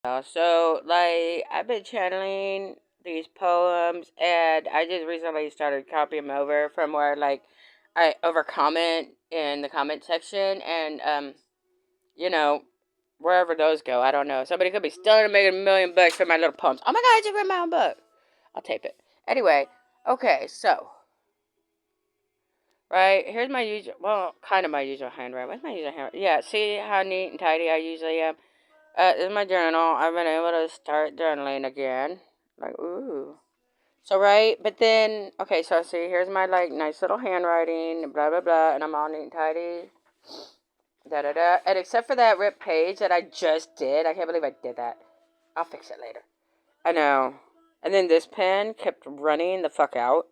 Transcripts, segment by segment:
So, like, I've been channeling these poems, and I just recently started copying them over from where, like, I over comment in the comment section, and, you know, wherever those go, I don't know. Somebody could be stealing and making $1,000,000 for my little poems. Oh my god, I just read my own book. I'll tape it. Anyway, okay, so, right, here's my usual, well, kind of my usual handwriting. What's my usual handwriting? Yeah, see how neat and tidy I usually am? This is my journal. I've been able to start journaling again. Like, ooh. So, right, but then, okay, so see, here's my, like, nice little handwriting, blah, blah, blah, and I'm all neat and tidy. Da, da, da. And except for that ripped page that I just did, I can't believe I did that. I'll fix it later. I know. And then this pen kept running the fuck out.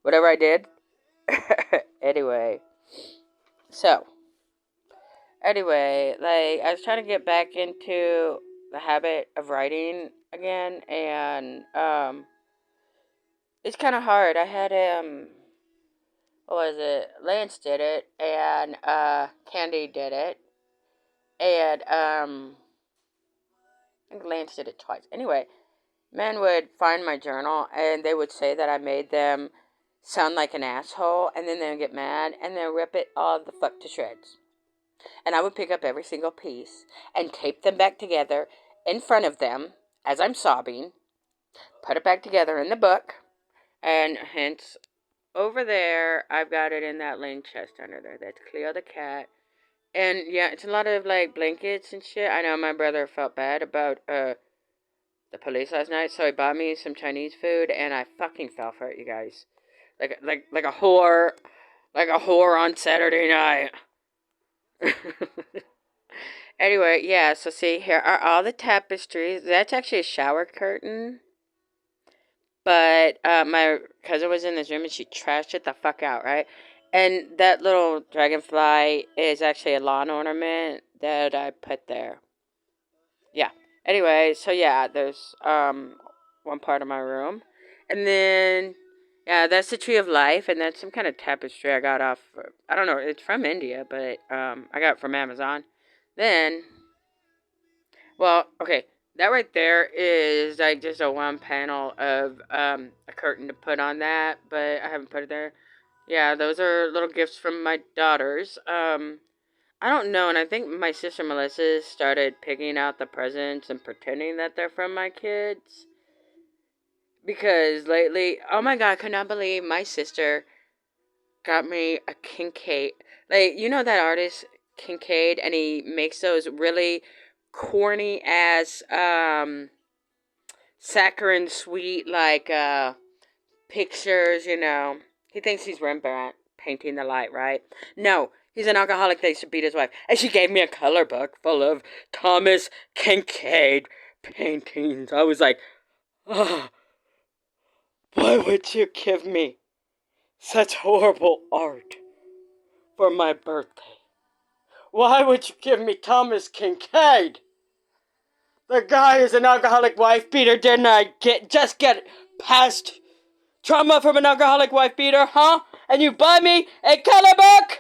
Whatever I did. Anyway. So, anyway, like, I was trying to get back into the habit of writing again, and it's kind of hard. I had what was it? Lance did it, and Candy did it, and I think Lance did it twice. Anyway, men would find my journal, and they would say that I made them sound like an asshole, and then they would get mad, and then rip it all the fuck to shreds. And I would pick up every single piece and tape them back together in front of them as I'm sobbing, put it back together in the book, and hence over there, I've got it in that linen chest under there. That's Cleo the cat. And yeah, it's a lot of like blankets and shit. I know my brother felt bad about the police last night, so he bought me some Chinese food, and I fucking fell for it, you guys. Like a whore on Saturday night. Anyway, yeah, so see, here are all the tapestries. That's actually a shower curtain. But my cousin was in this room and she trashed it the fuck out, right? And that little dragonfly is actually a lawn ornament that I put there. Yeah. Anyway, so yeah, there's one part of my room. And then yeah, that's the tree of life, and that's some kind of tapestry I got off I don't know, it's from India, but I got it from Amazon. Then well, okay, that right there is like just a one panel of a curtain to put on that, but I haven't put it there. Yeah, those are little gifts from my daughters. I don't know, and I think my sister Melissa started picking out the presents and pretending that they're from my kids. Because lately, oh my god, I could not believe my sister got me a Kincaid. Like, you know that artist Kincaid, and he makes those really corny ass saccharine sweet like pictures, you know. He thinks he's Rembrandt painting the light, right? No, he's an alcoholic that used to beat his wife. And she gave me a color book full of Thomas Kincaid paintings. I was like, oh, why would you give me such horrible art for my birthday? Why would you give me Thomas Kincaid? The guy is an alcoholic wife beater. Didn't I get past trauma from an alcoholic wife beater, huh? And you buy me a color book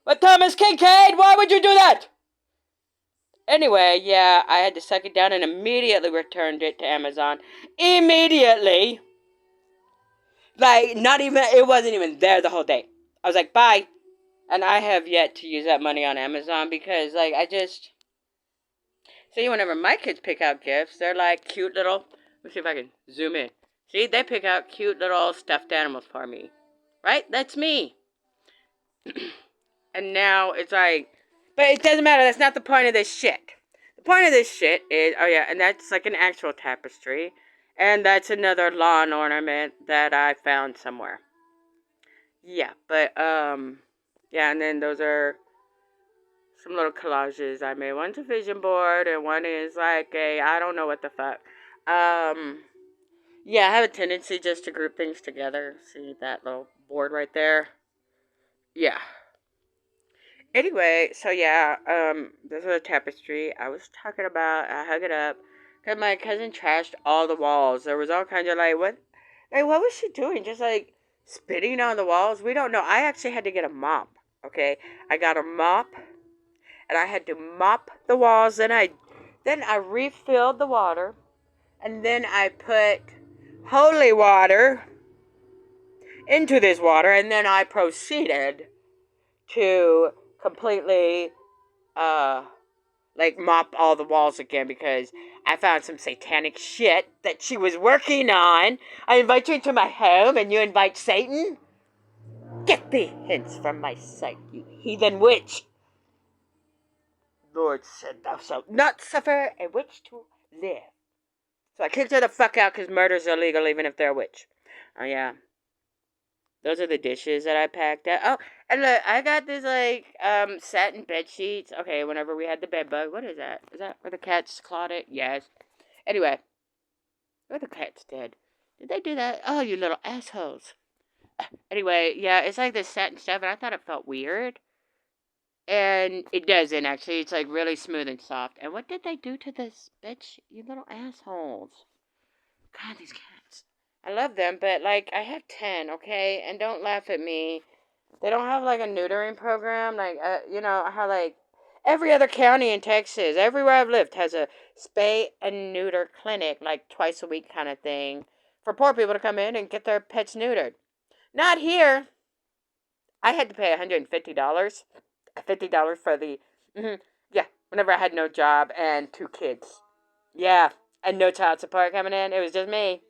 with Thomas Kincaid? Why would you do that? Anyway, yeah, I had to suck it down and immediately returned it to Amazon. Immediately. Like, not even, it wasn't even there the whole day. I was like, bye. And I have yet to use that money on Amazon because, like, I just. See, whenever my kids pick out gifts, they're like cute little. Let me see if I can zoom in. See, they pick out cute little stuffed animals for me. Right? That's me. And now it's like, but it doesn't matter. That's not the point of this shit. The point of this shit is, oh yeah, and that's like an actual tapestry. And that's another lawn ornament that I found somewhere. Yeah, but, yeah, and then those are some little collages I made. One's a vision board, and one is like I don't know what the fuck. Yeah, I have a tendency just to group things together. See that little board right there? Yeah. Anyway, so yeah, this is a tapestry I was talking about. I hung it up because my cousin trashed all the walls. There was all kinds of what was she doing? Just like spitting on the walls? We don't know. I actually had to get a mop. Okay, I got a mop and I had to mop the walls. Then I Then I refilled the water. And then I put holy water into this water. And then I proceeded to completely, mop all the walls again because I found some satanic shit that she was working on. I invite you into my home and you invite Satan? Get thee hence from my sight, you heathen witch. Lord said thou shalt not suffer a witch to live. So I kicked her the fuck out because murder's illegal even if they're a witch. Oh, yeah. Those are the dishes that I packed out. Oh, and look, I got this, satin bed sheets. Okay, whenever we had the bed bug. What is that? Is that where the cats clawed it? Yes. Anyway, where the cats dead? Did they do that? Oh, you little assholes. Anyway, yeah, it's like this satin stuff, and I thought it felt weird. And it doesn't, actually. It's, really smooth and soft. And what did they do to this bitch? You little assholes. God, these cats. I love them, but, I have 10, okay? And don't laugh at me. They don't have, a neutering program. How, every other county in Texas, everywhere I've lived, has a spay and neuter clinic, twice a week kind of thing, for poor people to come in and get their pets neutered. Not here. I had to pay $150. $50 for the, yeah, whenever I had no job and 2 kids. Yeah, and no child support coming in. It was just me.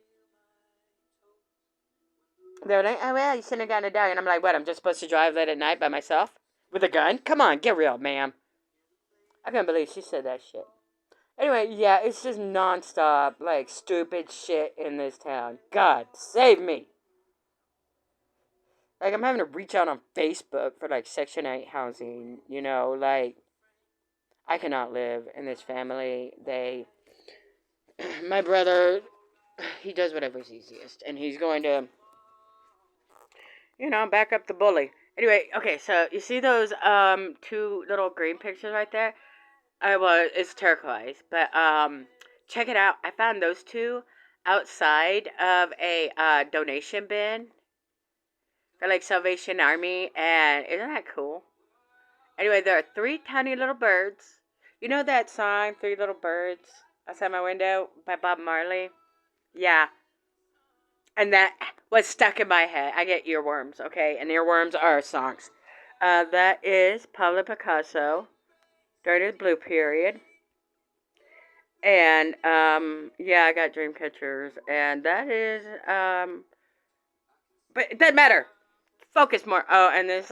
They were like, oh, well, you shouldn't have gotten a dog. And I'm like, what, I'm just supposed to drive late at night by myself? With a gun? Come on, get real, ma'am. I can't believe she said that shit. Anyway, yeah, it's just nonstop, stupid shit in this town. God, save me. I'm having to reach out on Facebook for, Section 8 housing, I cannot live in this family. My brother, he does whatever's easiest, and he's going to, back up the bully. Anyway, okay, so you see those 2 little green pictures right there? It's turquoise, but check it out. I found those 2 outside of a donation bin for Salvation Army, and isn't that cool? Anyway, there are 3 tiny little birds. You know that song, 3 Little Birds Outside My Window by Bob Marley? Yeah. And that was stuck in my head. I get earworms, okay? And earworms are songs. That is Pablo Picasso during his blue period. And, yeah, I got dream catchers. And that is, but it doesn't matter. Focus more. Oh, and there's,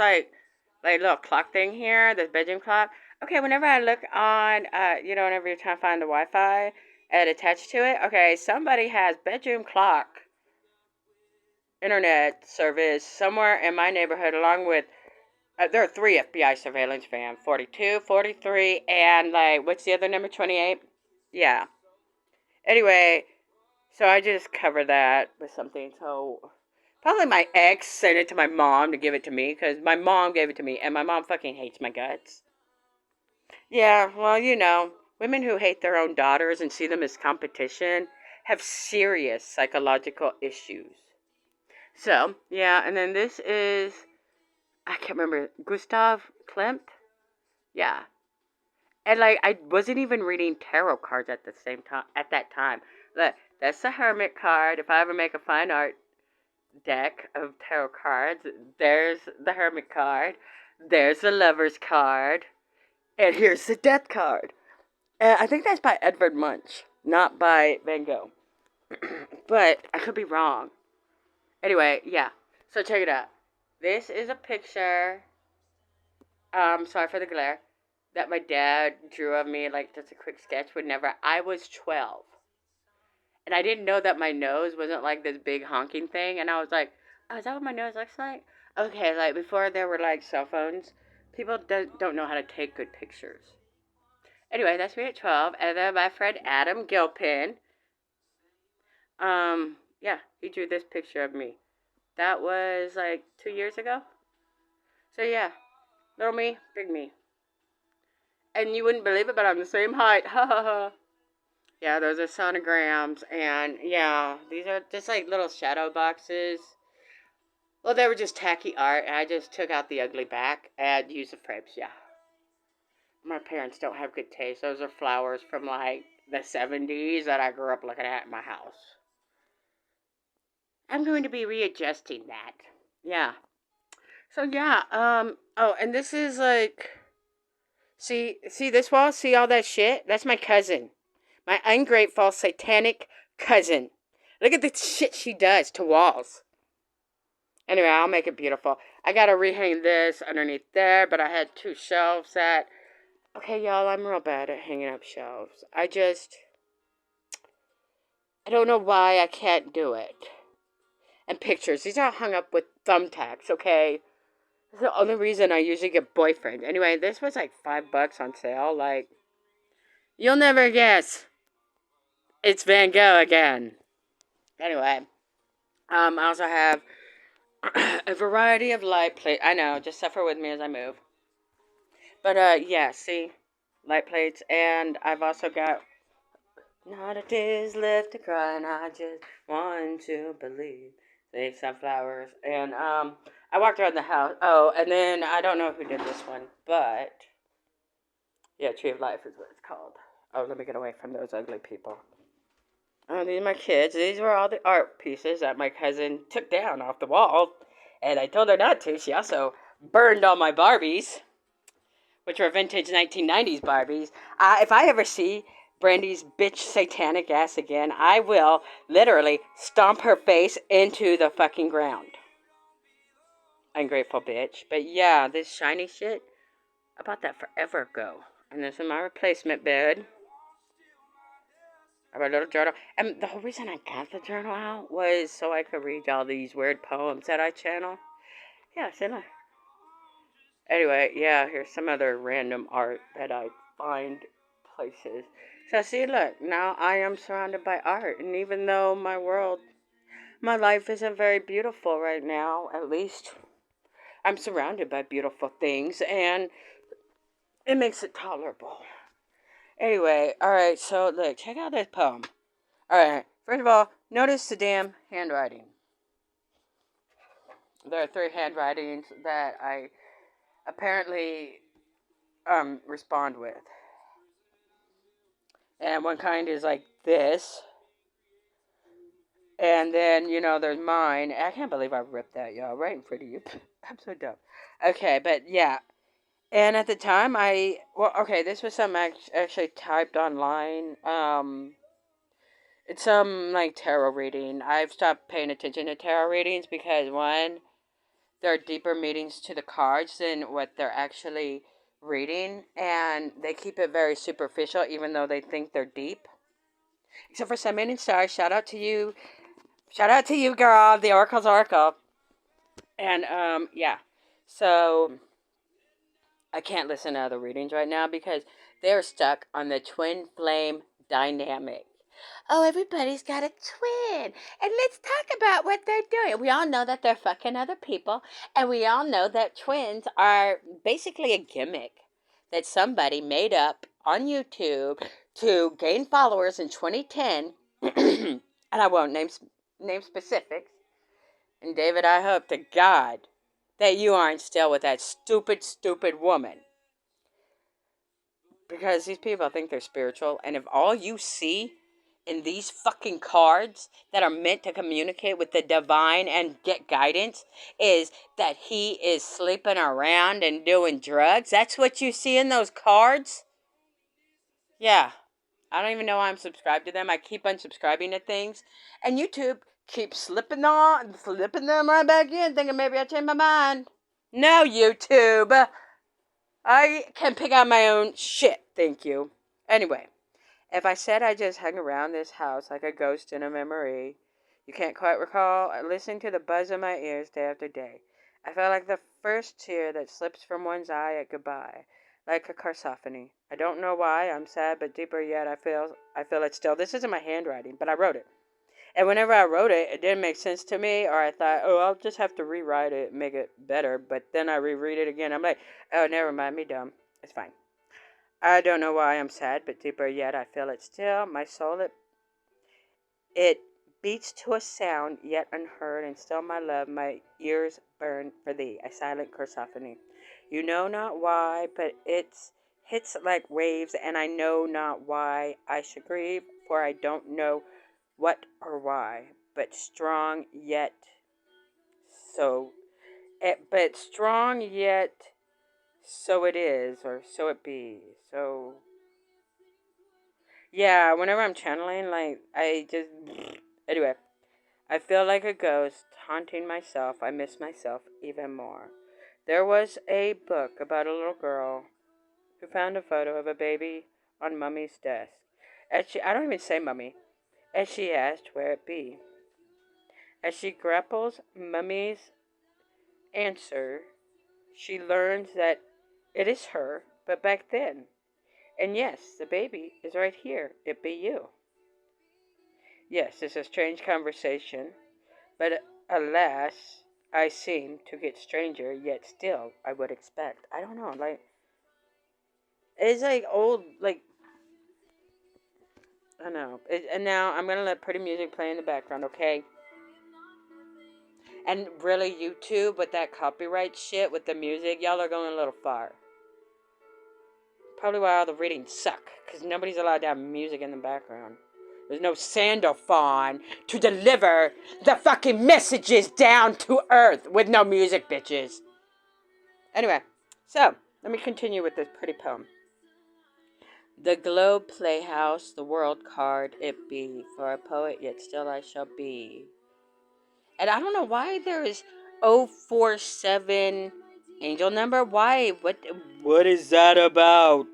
little clock thing here, this bedroom clock. Okay, whenever I look on, whenever you're trying to find the Wi-Fi and attached to it, okay, somebody has bedroom clock internet service somewhere in my neighborhood, along with, there are 3 FBI surveillance vans, 42, 43, and, what's the other number, 28? Yeah. Anyway, so I just covered that with something, so probably my ex sent it to my mom to give it to me, because my mom gave it to me, and my mom fucking hates my guts. Yeah, well, women who hate their own daughters and see them as competition have serious psychological issues. So, yeah, and then this is, I can't remember, Gustav Klimt? Yeah. And, I wasn't even reading tarot cards at the same time, at that time. Look, that's the Hermit card. If I ever make a fine art deck of tarot cards, there's the Hermit card. There's the Lover's card. And here's the Death card. And I think that's by Edvard Munch, not by Van Gogh. But I could be wrong. Anyway, yeah. So check it out. This is a picture, sorry for the glare, that my dad drew of me, just a quick sketch whenever I was 12. And I didn't know that my nose wasn't this big honking thing. And I was like, oh, is that what my nose looks like? Okay, before there were cell phones, people don't know how to take good pictures. Anyway, that's me at 12. And then my friend Adam Gilpin, yeah, he drew this picture of me. That was 2 years ago. So yeah, little me, big me. And you wouldn't believe it, but I'm the same height. Ha ha ha. Yeah, those are sonograms. And yeah, these are just little shadow boxes. Well, they were just tacky art, and I just took out the ugly back and used the frames, yeah. My parents don't have good taste. Those are flowers from like the 70s that I grew up looking at in my house. I'm going to be readjusting that. Yeah. So yeah, oh, and this is like, see this wall? See all that shit? That's my cousin. My ungrateful, satanic cousin. Look at the shit she does to walls. Anyway, I'll make it beautiful. I gotta rehang this underneath there, but I had two shelves that. Okay, y'all, I'm real bad at hanging up shelves. I don't know why I can't do it. And pictures. These are hung up with thumbtacks, okay? That's the only reason I usually get boyfriend. Anyway, this was like $5 on sale. Like, you'll never guess. It's Van Gogh again. Anyway, I also have a variety of light plates. I know, just suffer with me as I move. But, yeah, see? Light plates. And I've also got not a tear's left to cry, and I just want to believe. Save some flowers. And, I walked around the house. Oh, and then I don't know who did this one, but yeah, Tree of Life is what it's called. Oh, let me get away from those ugly people. Oh, these are my kids. These were all the art pieces that my cousin took down off the wall. And I told her not to. She also burned all my Barbies, which were vintage 1990s Barbies. If I ever see Brandy's bitch satanic ass again, I will literally stomp her face into the fucking ground. Ungrateful bitch. But yeah, this shiny shit, I bought that forever ago. And this is my replacement bed. I have a little journal. And the whole reason I got the journal out was so I could read all these weird poems that I channel. Yeah, see, look. Anyway, yeah, here's some other random art that I find places. So see, look, now I am surrounded by art. And even though my life isn't very beautiful right now, at least I'm surrounded by beautiful things. And it makes it tolerable. Anyway, alright, so look, check out this poem. Alright, first of all, notice the damn handwriting. There are 3 handwritings that I apparently respond with. And one kind is like this. And then, there's mine. I can't believe I ripped that, y'all, right in front of you. I'm so dumb. Okay, but yeah. And at the time, this was something I actually typed online. It's some, like, tarot reading. I've stopped paying attention to tarot readings because, one, there are deeper meanings to the cards than what they're actually reading. And they keep it very superficial, even though they think they're deep. Except for Sun, Moon, and Stars. Shout out to you. Shout out to you, girl. The Oracle's Oracle. And, yeah. So, I can't listen to other readings right now because they're stuck on the twin flame dynamic. Oh, everybody's got a twin. And let's talk about what they're doing. We all know that they're fucking other people. And we all know that twins are basically a gimmick that somebody made up on YouTube to gain followers in 2010. And I won't name specifics. And David, I hope to God that you aren't still with that stupid, stupid woman. Because these people think they're spiritual. And if all you see in these fucking cards that are meant to communicate with the divine and get guidance is that he is sleeping around and doing drugs, that's what you see in those cards? Yeah. I don't even know why I'm subscribed to them. I keep unsubscribing to things. And YouTube keeps slipping them right back in, thinking maybe I changed my mind. No, YouTube. I can pick out my own shit, thank you. Anyway, if I said I just hung around this house like a ghost in a memory, you can't quite recall listening to the buzz in my ears day after day. I felt like the first tear that slips from one's eye at goodbye, like a Carsophony. I don't know why I'm sad, but deeper yet, I feel it still. This isn't my handwriting, but I wrote it. And whenever I wrote it, it didn't make sense to me, or I thought, oh, I'll just have to rewrite it and make it better. But then I reread it again. I'm like, oh, never mind, me dumb. It's fine. I don't know why I'm sad, but deeper yet, I feel it still. My soul, it beats to a sound yet unheard, and still my love, my ears burn for thee, a silent Carsophony. You know not why, but it's hits like waves, and I know not why I should grieve, for I don't know what or why, but strong yet so but strong yet so it is, or so it be. So yeah, whenever I'm channeling, like I just anyway, I feel like a ghost haunting myself. I miss myself even more. There was a book about a little girl who found a photo of a baby on Mummy's desk. I don't even say Mummy, as she asked where it be. As she grapples Mummy's answer, she learns that it is her, but back then. And yes, the baby is right here. It be you. Yes, it's a strange conversation, but alas, I seem to get stranger, yet still I would expect. I don't know, like, it's like old, like, I don't know. And now I'm gonna let pretty music play in the background, okay? And really, YouTube with that copyright shit with the music, y'all are going a little far. Probably why all the readings suck, because nobody's allowed to have music in the background. There's no Sandophone to deliver the fucking messages down to earth with no music, bitches. Anyway, so let me continue with this pretty poem. The Globe Playhouse, the world card it be, for a poet yet still I shall be. And I don't know why there is 047 angel number. Why? What is that about?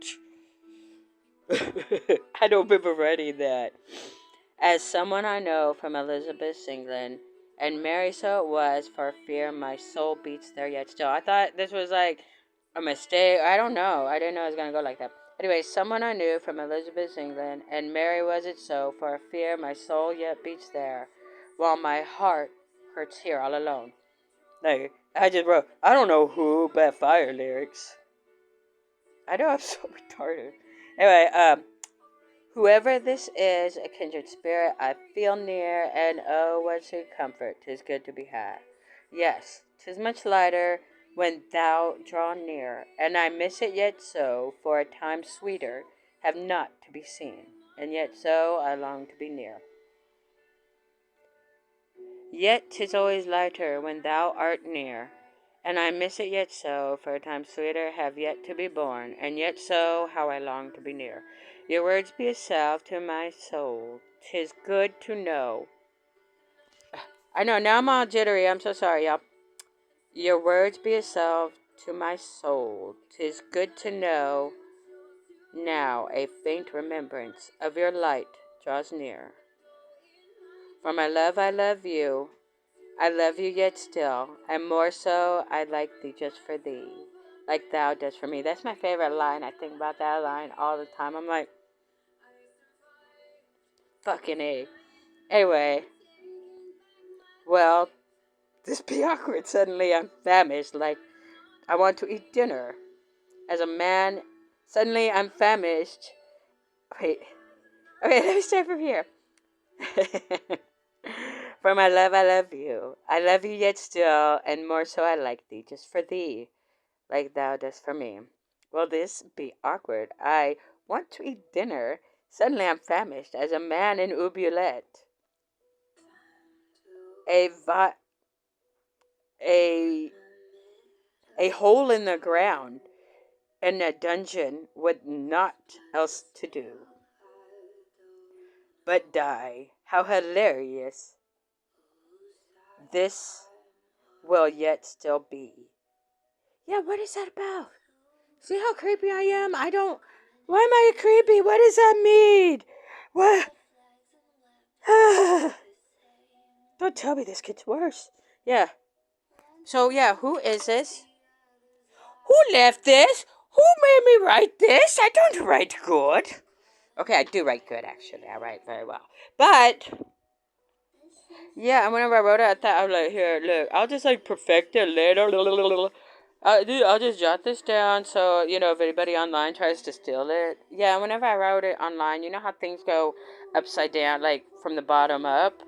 I don't remember writing that. As someone I know from Elizabeth's England, and Mary so it was, for fear my soul beats there yet still. I thought this was like a mistake. I don't know. I didn't know it was going to go like that. Anyway, someone I knew from Elizabeth's England, and Mary was it so, for fear my soul yet beats there, while my heart hurts here all alone. Like, I just wrote, I don't know who, but fire lyrics. I know I'm so retarded. Anyway, whoever this is, a kindred spirit I feel near, and oh, what sweet comfort 'tis good to be had. Yes, 'tis much lighter when thou draw near, and I miss it yet so, for a time sweeter have not to be seen, and yet so I long to be near. Yet 'tis always lighter when thou art near, and I miss it yet so, for a time sweeter have yet to be born, and yet so how I long to be near. Your words be a salve to my soul, 'tis good to know. I know, now I'm all jittery, I'm so sorry, y'all. Your words be a salve to my soul, 'tis good to know. Now a faint remembrance of your light draws near. For my love, I love you. I love you yet still, and more so I like thee just for thee, like thou dost for me. That's my favorite line. I think about that line all the time. I'm like, fucking A. Anyway, well, this be awkward. Suddenly I'm famished, like I want to eat dinner. As a man, suddenly I'm famished. Wait, okay, let me start from here. For my love, I love you. I love you yet still, and more so I like thee just for thee, like thou dost for me. Will this be awkward? I want to eat dinner. Suddenly I'm famished as a man in oubliette. A a a hole in the ground in a dungeon with naught else to do but die. How hilarious this will yet still be. Yeah, what is that about? See how creepy I am? I don't. Why am I creepy? What does that mean? What? Don't tell me this gets worse. Yeah. So, yeah, who is this? Who left this? Who made me write this? I don't write good. Okay, I do write good, actually. I write very well. But, yeah, whenever I wrote it, I thought, I was like, here, look, I'll just, like, perfect it later. I'll just jot this down so, if anybody online tries to steal it. Yeah, whenever I wrote it online, you know how things go upside down, like, from the bottom up?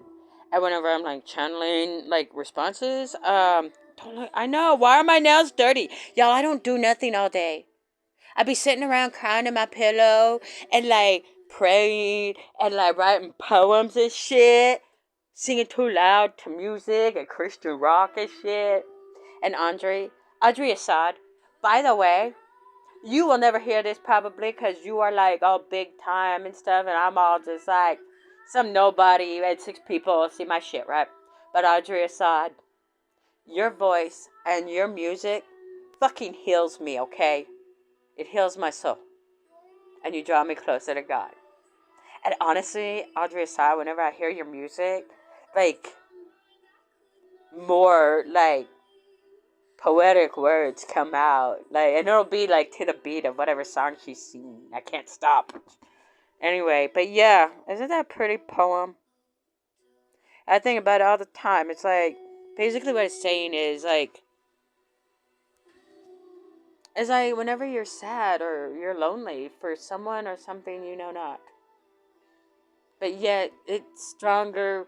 And whenever I'm, like, channeling, like, responses, don't look, I know, why are my nails dirty? Y'all, I don't do nothing all day. I'd be sitting around crying in my pillow and like praying and like writing poems and shit, singing too loud to music and Christian rock and shit. And Audrey Assad, by the way, you will never hear this probably because you are like all big time and stuff, and I'm all just like some nobody and 6 people see my shit, right? But Audrey Assad, your voice and your music fucking heals me, okay? It heals my soul. And you draw me closer to God. And honestly, Audrey Assad, whenever I hear your music, like, more, like, poetic words come out. Like, and it'll be, like, to the beat of whatever song she's singing. I can't stop. Anyway, but yeah, isn't that a pretty poem? I think about it all the time. It's like, basically what it's saying is, like, it's like whenever you're sad or you're lonely for someone or something you know not. But yet, it's stronger,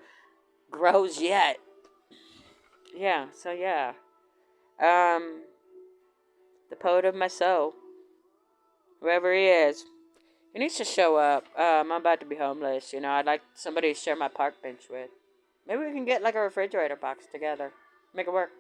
grows yet. Yeah, so yeah. Um, the poet of my soul, whoever he is, he needs to show up. I'm about to be homeless, you know. I'd like somebody to share my park bench with. Maybe we can get like a refrigerator box together. Make it work.